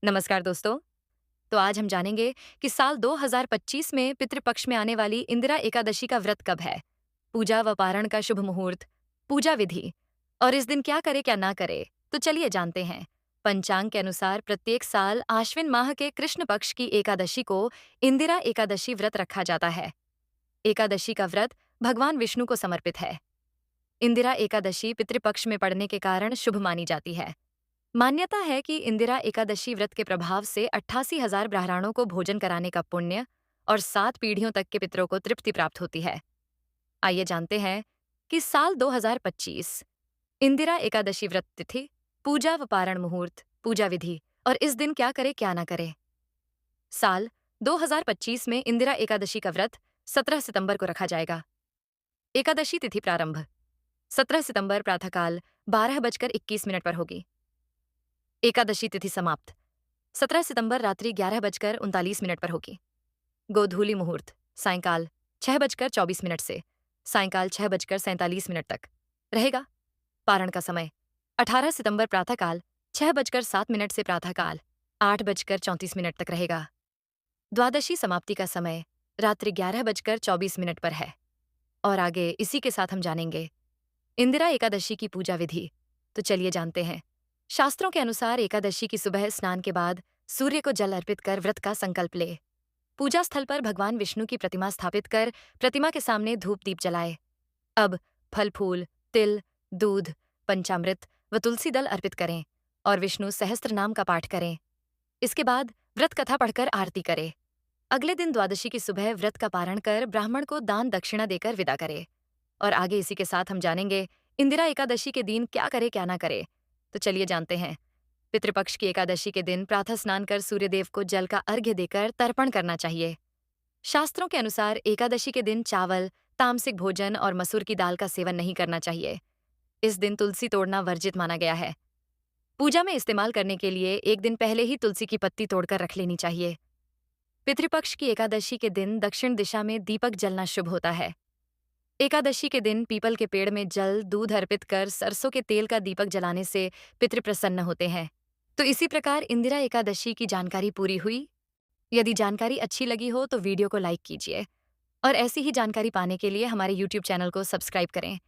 नमस्कार दोस्तों। तो आज हम जानेंगे कि साल 2025 में पितृपक्ष में आने वाली इंदिरा एकादशी का व्रत कब है, पूजा व पारण का शुभ मुहूर्त, पूजा विधि और इस दिन क्या करे क्या ना करे। तो चलिए जानते हैं। पंचांग के अनुसार प्रत्येक साल आश्विन माह के कृष्ण पक्ष की एकादशी को इंदिरा एकादशी व्रत रखा जाता है। एकादशी का व्रत भगवान विष्णु को समर्पित है। इंदिरा एकादशी पितृपक्ष में पड़ने के कारण शुभ मानी जाती है। मान्यता है कि इंदिरा एकादशी व्रत के प्रभाव से 88,000 ब्राह्मणों को भोजन कराने का पुण्य और 7 पीढ़ियों तक के पितरों को तृप्ति प्राप्त होती है। आइए जानते हैं कि साल 2025 इंदिरा एकादशी व्रत तिथि, पूजा व पारण मुहूर्त, पूजा विधि और इस दिन क्या करे क्या ना करे। साल 2025 में इंदिरा एकादशी का व्रत 17 सितंबर को रखा जाएगा। एकादशी तिथि प्रारंभ 17 सितंबर प्रातःकाल 12:21 पर होगी। एकादशी तिथि समाप्त 17 सितंबर रात्रि 11:39 पर होगी। गोधूली मुहूर्त सायंकाल 6:24 से सायंकाल 6:47 तक रहेगा। पारण का समय 18 सितंबर प्रातःकाल 6:07 से प्रातःकाल 8:34 तक रहेगा। द्वादशी समाप्ति का समय रात्रि 11:24 पर है। और आगे इसी के साथ हम जानेंगे इंदिरा एकादशी की पूजा विधि। तो चलिए जानते हैं। शास्त्रों के अनुसार एकादशी की सुबह स्नान के बाद सूर्य को जल अर्पित कर व्रत का संकल्प ले। पूजा स्थल पर भगवान विष्णु की प्रतिमा स्थापित कर प्रतिमा के सामने धूप दीप जलाए। अब फल फूल, तिल, दूध, पंचामृत व तुलसी दल अर्पित करें और विष्णु सहस्त्र नाम का पाठ करें। इसके बाद व्रत कथा पढ़कर आरती करें। अगले दिन द्वादशी की सुबह व्रत का पारण कर ब्राह्मण को दान दक्षिणा देकर विदा करे। और आगे इसी के साथ हम जानेंगे इंदिरा एकादशी के दिन क्या करे क्या ना करे। तो चलिए जानते हैं। पितृपक्ष की एकादशी के दिन प्रातः स्नान कर सूर्यदेव को जल का अर्घ्य देकर तर्पण करना चाहिए। शास्त्रों के अनुसार एकादशी के दिन चावल, तामसिक भोजन और मसूर की दाल का सेवन नहीं करना चाहिए। इस दिन तुलसी तोड़ना वर्जित माना गया है। पूजा में इस्तेमाल करने के लिए एक दिन पहले ही तुलसी की पत्ती तोड़कर रख लेनी चाहिए। पितृपक्ष की एकादशी के दिन दक्षिण दिशा में दीपक जलना शुभ होता है। एकादशी के दिन पीपल के पेड़ में जल दूध अर्पित कर सरसों के तेल का दीपक जलाने से पितृ प्रसन्न होते हैं। तो इसी प्रकार इंदिरा एकादशी की जानकारी पूरी हुई। यदि जानकारी अच्छी लगी हो तो वीडियो को लाइक कीजिए और ऐसी ही जानकारी पाने के लिए हमारे YouTube चैनल को सब्सक्राइब करें।